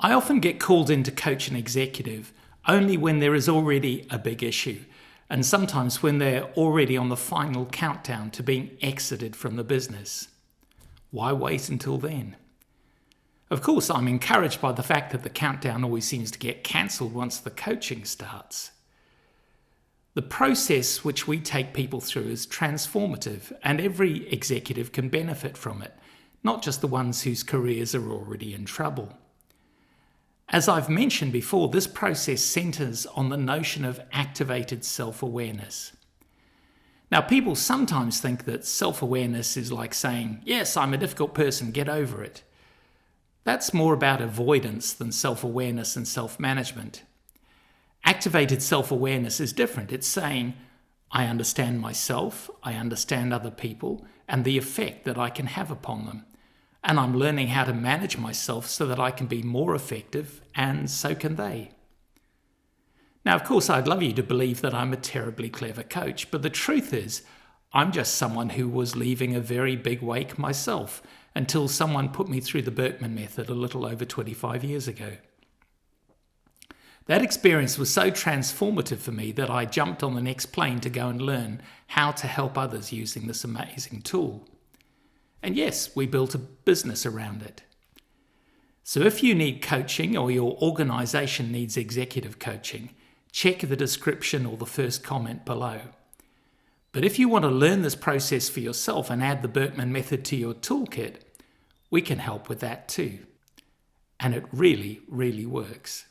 I often get called in to coach an executive only when there is already a big issue, and sometimes when they're already on the final countdown to being exited from the business. Why wait until then? Of course, I'm encouraged by the fact that the countdown always seems to get cancelled once the coaching starts. The process which we take people through is transformative, and every executive can benefit from it, not just the ones whose careers are already in trouble. As I've mentioned before, this process centers on the notion of activated self-awareness. Now, people sometimes think that self-awareness is like saying, "Yes, I'm a difficult person, get over it." That's more about avoidance than self-awareness and self-management. Activated self-awareness is different. It's saying, I understand myself, I understand other people, and the effect that I can have upon them. And I'm learning how to manage myself so that I can be more effective, and so can they. Now, of course, I'd love you to believe that I'm a terribly clever coach, but the truth is, I'm just someone who was leaving a very big wake myself until someone put me through the Birkman method a little over 25 years ago. That experience was so transformative for me that I jumped on the next plane to go and learn how to help others using this amazing tool. And yes, we built a business around it. So if you need coaching or your organization needs executive coaching, check the description or the first comment below. But if you want to learn this process for yourself and add the Birkman method to your toolkit, we can help with that too. And it really, really works.